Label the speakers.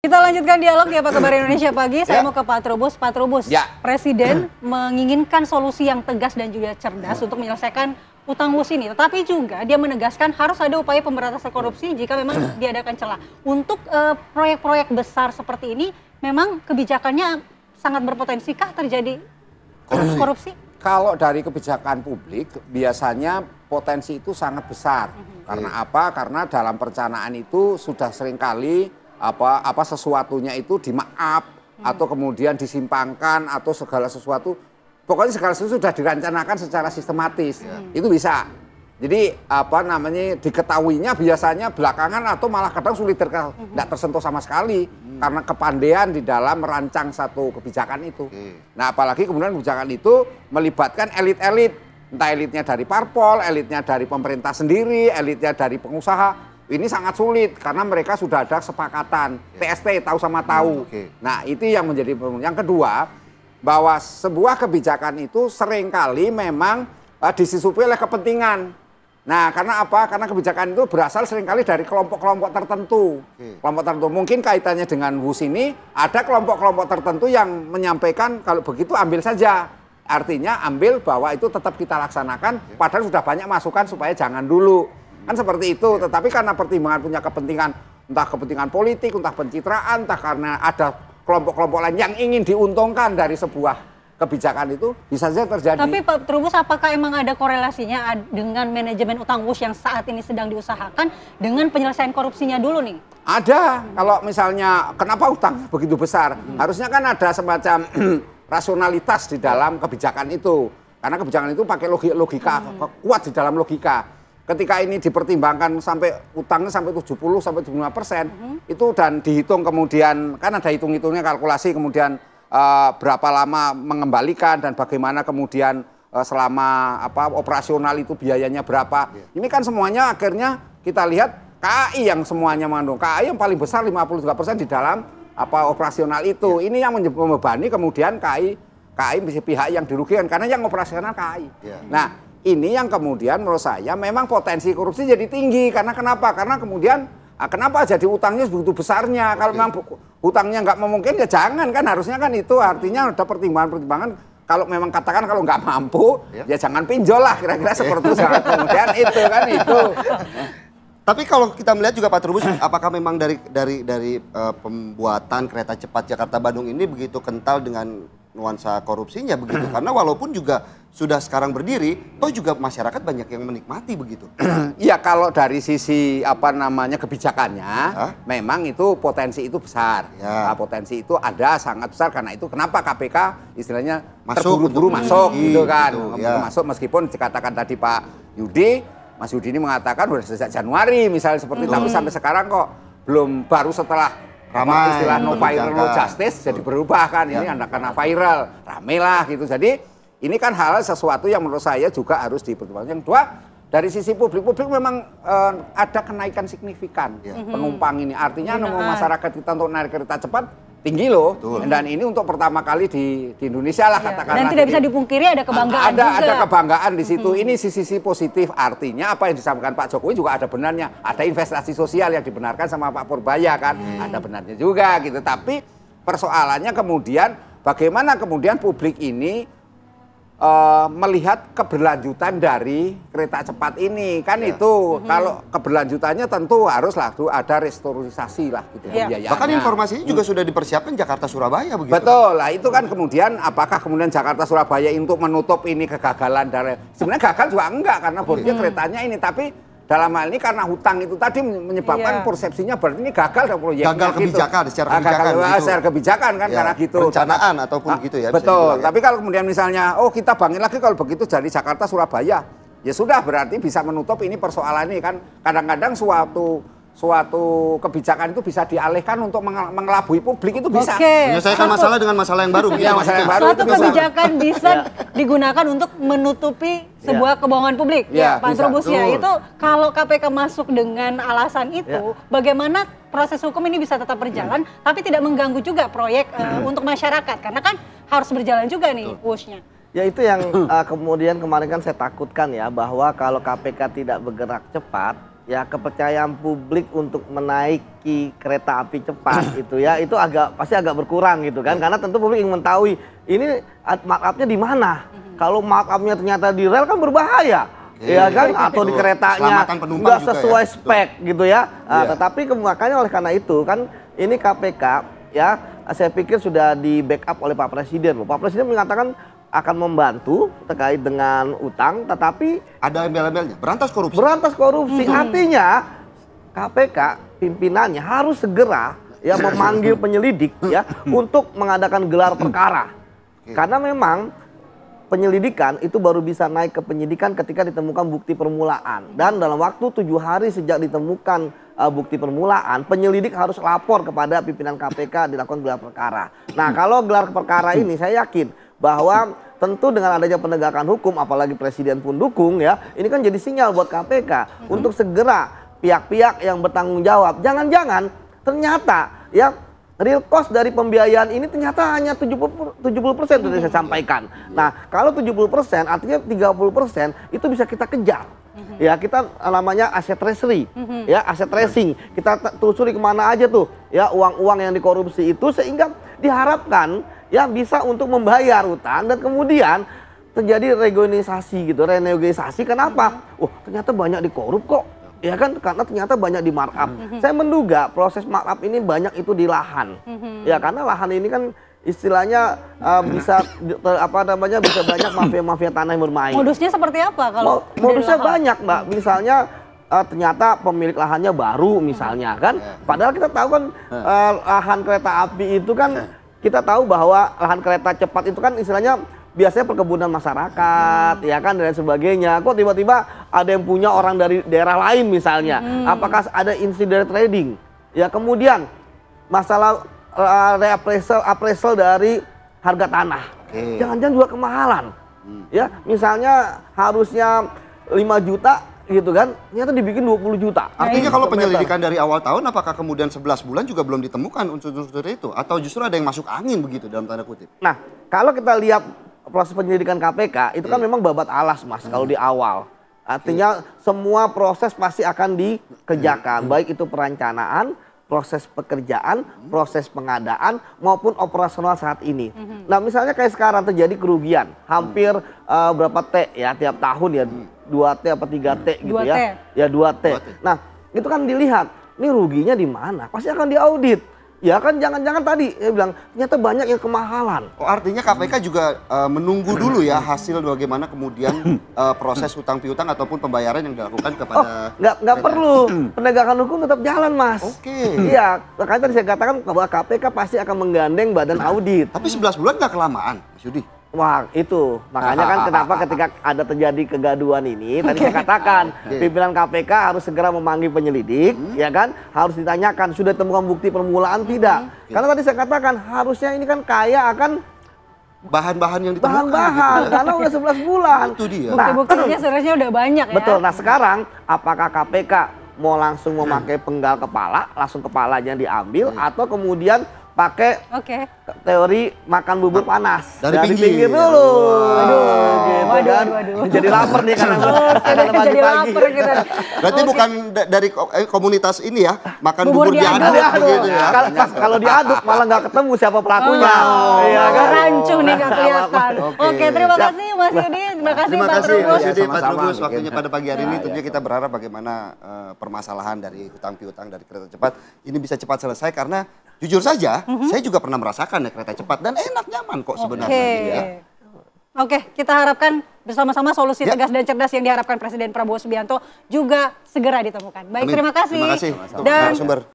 Speaker 1: Kita lanjutkan dialog di Apa Kabar Indonesia Pagi. Saya mau ke Pak Trubus. Pak Trubus, Presiden menginginkan solusi yang tegas dan juga cerdas untuk menyelesaikan utang WUS ini. Tetapi juga dia menegaskan harus ada upaya pemberantasan korupsi jika memang diadakan celah. Untuk proyek-proyek besar seperti ini, memang kebijakannya sangat berpotensikah terjadi korupsi?
Speaker 2: Kalau dari kebijakan publik, biasanya potensi itu sangat besar. Karena apa? Karena dalam perencanaan itu sudah seringkali apa sesuatunya itu dimaaf atau kemudian disimpangkan atau segala sesuatu, pokoknya segala sesuatu sudah dirancanakan secara sistematis. Itu bisa. Jadi diketahuinya biasanya belakangan atau malah kadang sulit tidak tersentuh sama sekali karena kepandaian di dalam merancang satu kebijakan itu. Nah, apalagi kemudian kebijakan itu melibatkan elit-elit, entah elitnya dari parpol, elitnya dari pemerintah sendiri, elitnya dari pengusaha. Ini sangat sulit karena mereka sudah ada kesepakatan TST, tahu sama tahu. Nah, itu yang menjadi yang kedua, bahwa sebuah kebijakan itu seringkali memang disisupi oleh kepentingan. Nah, karena apa? Karena kebijakan itu berasal seringkali dari kelompok-kelompok tertentu. Kelompok tertentu. Mungkin kaitannya dengan WUS ini, ada kelompok-kelompok tertentu yang menyampaikan kalau begitu ambil saja. Artinya ambil bahwa itu tetap kita laksanakan, padahal sudah banyak masukan supaya jangan dulu. Kan seperti itu, tetapi karena pertimbangan punya kepentingan, entah kepentingan politik, entah pencitraan, entah karena ada kelompok-kelompok lain yang ingin diuntungkan dari sebuah kebijakan itu, bisa saja terjadi.
Speaker 1: Tapi Pak Trubus, apakah emang ada korelasinya dengan manajemen utang WUS yang saat ini sedang diusahakan dengan penyelesaian korupsinya dulu nih?
Speaker 2: Ada, kalau misalnya kenapa utang begitu besar, harusnya kan ada semacam rasionalitas di dalam kebijakan itu. Karena kebijakan itu pakai logika, kuat di dalam logika. Ketika ini dipertimbangkan sampai utangnya sampai 70-75%, itu dan dihitung kemudian, kan ada hitung-hitungnya kalkulasi kemudian berapa lama mengembalikan dan bagaimana kemudian selama operasional itu biayanya berapa. Ini kan semuanya akhirnya kita lihat KAI yang semuanya mengandung. KAI yang paling besar 53% di dalam operasional itu. Ini yang membebani kemudian KAI pihak yang dirugikan karena yang operasional KAI. Nah, ini yang kemudian menurut saya memang potensi korupsi jadi tinggi. Karena kenapa? Karena kemudian kenapa jadi utangnya begitu besarnya? Kalau memang utangnya nggak memungkinkan ya jangan, kan harusnya kan itu artinya ada pertimbangan-pertimbangan. Kalau memang katakan kalau nggak mampu ya jangan pinjol lah, kira-kira seperti itu. Kemudian itu kan itu.
Speaker 3: Tapi kalau kita melihat juga Pak Trubus, apakah memang dari pembuatan kereta cepat Jakarta-Bandung ini begitu kental dengan nuansa korupsinya begitu? Karena walaupun juga sudah sekarang berdiri, toh juga masyarakat banyak yang menikmati begitu.
Speaker 2: Iya, kalau dari sisi kebijakannya, memang itu potensi itu besar. Potensi itu ada sangat besar, karena itu kenapa KPK istilahnya terburu-buru masuk gitu kan. Masuk meskipun dikatakan tadi Pak Yudi, Mas Yudi ini mengatakan sudah sejak Januari misalnya seperti itu, tapi sampai sekarang kok belum, baru setelah istilah no viral no justice jadi berubah kan. Ini karena viral, rame lah gitu. Jadi ini kan hal sesuatu yang menurut saya juga harus dipertimbangkan. Yang kedua, dari sisi publik memang ada kenaikan signifikan penumpang ini. Artinya masyarakat kita untuk naik kereta cepat tinggi loh. Dan ini untuk pertama kali di Indonesia lah katakanlah.
Speaker 1: Dan tidak bisa dipungkiri ada kebanggaan juga.
Speaker 2: Ada kebanggaan di situ. Ini sisi positif. Artinya apa yang disampaikan Pak Jokowi juga ada benarnya. Ada investasi sosial yang dibenarkan sama Pak Purbaya kan. Ada benarnya juga gitu. Tapi persoalannya kemudian bagaimana kemudian publik ini melihat keberlanjutan dari kereta cepat ini kan itu. Kalau keberlanjutannya tentu haruslah ada restrukturisasi lah gitu biayanya.
Speaker 3: Bahkan informasinya juga sudah dipersiapkan Jakarta Surabaya begitu.
Speaker 2: Betul lah, itu kan kemudian apakah kemudian Jakarta Surabaya untuk menutup ini kegagalan dari, sebenarnya gagal juga enggak karena bornya keretanya ini, tapi dalam hal ini karena hutang itu tadi menyebabkan persepsinya berarti ini gagal proyeknya.
Speaker 3: Gagal kebijakan gitu. Secara kebijakan gitu.
Speaker 2: Secara kebijakan kan karena gitu.
Speaker 3: Perencanaan ataupun gitu ya.
Speaker 2: Betul, tapi kalau kemudian misalnya kita bangkit lagi kalau begitu dari Jakarta Surabaya, ya sudah berarti bisa menutup ini persoalan ini kan. Kadang-kadang suatu kebijakan itu bisa dialihkan untuk mengelabui publik, itu bisa.
Speaker 3: Menyelesaikan masalah dengan masalah yang baru.
Speaker 2: Masalah yang baru.
Speaker 1: Suatu kebijakan bisa digunakan untuk menutupi sebuah kebohongan publik. Pak Trubus ya, itu kalau KPK masuk dengan alasan itu, bagaimana proses hukum ini bisa tetap berjalan, tapi tidak mengganggu juga proyek untuk masyarakat, karena kan harus berjalan juga nih WUS-nya.
Speaker 4: Ya itu yang kemudian kemarin kan saya takutkan ya, bahwa kalau KPK tidak bergerak cepat, ya kepercayaan publik untuk menaiki kereta api cepat itu ya itu pasti agak berkurang gitu kan, karena tentu publik ingin mengetahui ini markupnya di mana. Kalau markupnya ternyata di rel kan berbahaya. Ya kan, atau di keretanya nggak sesuai spek gitu ya. Tetapi makanya oleh karena itu kan ini KPK ya saya pikir sudah di backup oleh Pak Presiden loh. Pak Presiden mengatakan akan membantu terkait dengan utang, tetapi
Speaker 3: ada embel-embelnya berantas korupsi.
Speaker 4: Berantas korupsi artinya KPK pimpinannya harus segera ya memanggil penyelidik ya untuk mengadakan gelar perkara. Karena memang penyelidikan itu baru bisa naik ke penyidikan ketika ditemukan bukti permulaan, dan dalam waktu 7 hari sejak ditemukan bukti permulaan, penyelidik harus lapor kepada pimpinan KPK dilakukan gelar perkara. Nah, kalau gelar perkara ini saya yakin bahwa tentu dengan adanya penegakan hukum, apalagi Presiden pun dukung ya, ini kan jadi sinyal buat KPK untuk segera pihak-pihak yang bertanggung jawab. Jangan-jangan ternyata ya real cost dari pembiayaan ini ternyata hanya 70% sudah saya sampaikan. Nah, kalau 70% artinya 30% itu bisa kita kejar. Ya, kita namanya aset treasury, ya aset tracing. Kita telusuri kemana aja tuh ya uang-uang yang dikorupsi itu, sehingga diharapkan ya bisa untuk membayar utang dan kemudian terjadi renegosiasi gitu, renegosiasi. Kenapa? Ternyata banyak dikorup kok. Ya kan, karena ternyata banyak di markup. Saya menduga proses markup ini banyak itu di lahan. Ya, karena lahan ini kan istilahnya bisa bisa banyak mafia-mafia tanah yang bermain.
Speaker 1: Modusnya seperti apa kalau
Speaker 4: modusnya banyak, Mbak. Misalnya ternyata pemilik lahannya baru misalnya kan. Padahal kita tahu kan lahan kereta api itu kan kita tahu bahwa lahan kereta cepat itu kan istilahnya biasanya perkebunan masyarakat, ya kan, dan sebagainya. Kok tiba-tiba ada yang punya orang dari daerah lain misalnya? Apakah ada insiden trading? Ya, kemudian masalah appraisal dari harga tanah. Jangan-jangan juga kemahalan. Ya, misalnya harusnya 5 juta gitu kan, ternyata dibikin 20 juta.
Speaker 3: Artinya kalau penyelidikan dari awal tahun, apakah kemudian 11 bulan juga belum ditemukan unsur-unsur itu? Atau justru ada yang masuk angin begitu dalam tanda kutip?
Speaker 4: Nah, kalau kita lihat proses penyelidikan KPK itu kan memang babat alas, Mas, kalau di awal. Artinya semua proses pasti akan dikerjakan, baik itu perencanaan, proses pekerjaan, proses pengadaan maupun operasional saat ini. Nah, misalnya kayak sekarang terjadi kerugian hampir berapa T ya tiap tahun ya, 2 T apa 3 T gitu
Speaker 1: 2 T.
Speaker 4: Ya 2 T. Nah, itu kan dilihat, ini ruginya di mana? Pasti akan diaudit. Ya kan, jangan-jangan tadi saya bilang ternyata banyak yang kemahalan.
Speaker 3: Artinya KPK juga menunggu dulu ya hasil bagaimana kemudian proses hutang piutang ataupun pembayaran yang dilakukan kepada
Speaker 4: nggak perlu. Penegakan hukum tetap jalan, Mas. Iya, makanya tadi saya katakan bahwa KPK pasti akan menggandeng badan audit.
Speaker 3: Tapi 11 bulan nggak kelamaan, Mas Yudi?
Speaker 4: Wah, itu makanya kan kenapa ketika ada terjadi kegaduhan ini tadi saya katakan pimpinan KPK harus segera memanggil penyelidik, ya kan, harus ditanyakan sudah ditemukan bukti permulaan tidak, karena tadi saya katakan harusnya ini kan kaya akan
Speaker 3: bahan-bahan yang ditemukan gitu.
Speaker 4: Karena udah 11 bulan.
Speaker 3: Itu dia.
Speaker 1: Bukti-buktinya seharusnya udah banyak ya.
Speaker 4: Betul. Nah, sekarang apakah KPK mau langsung memakai penggal kepala, langsung kepalanya diambil, atau kemudian pakai teori makan bubur panas
Speaker 3: dari
Speaker 4: pinggir dulu.
Speaker 1: Waduh.
Speaker 4: Jadi lapar nih karena
Speaker 1: jadi lapar kita.
Speaker 3: Berarti bukan dari komunitas ini ya, makan bubur diaduk begitu ya.
Speaker 4: Kalau diaduk malah nggak ketemu siapa pelakunya.
Speaker 1: Iya kan? Rancuh nih nggak kelihatan. Oke, terima kasih Mas Yudi, terima kasih Pak Trubus.
Speaker 3: Mas Yudi, Pak Trubus, waktunya pada pagi hari ini. Tentunya kita berharap bagaimana permasalahan dari hutang piutang dari kereta cepat ini bisa cepat selesai, karena jujur saja, saya juga pernah merasakan ya kereta cepat dan enak, nyaman kok sebenarnya. Ya.
Speaker 1: Oke, kita harapkan bersama-sama solusi tegas dan cerdas yang diharapkan Presiden Prabowo Subianto juga segera ditemukan. Baik, terima kasih.
Speaker 3: Terima kasih.
Speaker 1: Dan
Speaker 3: sumber.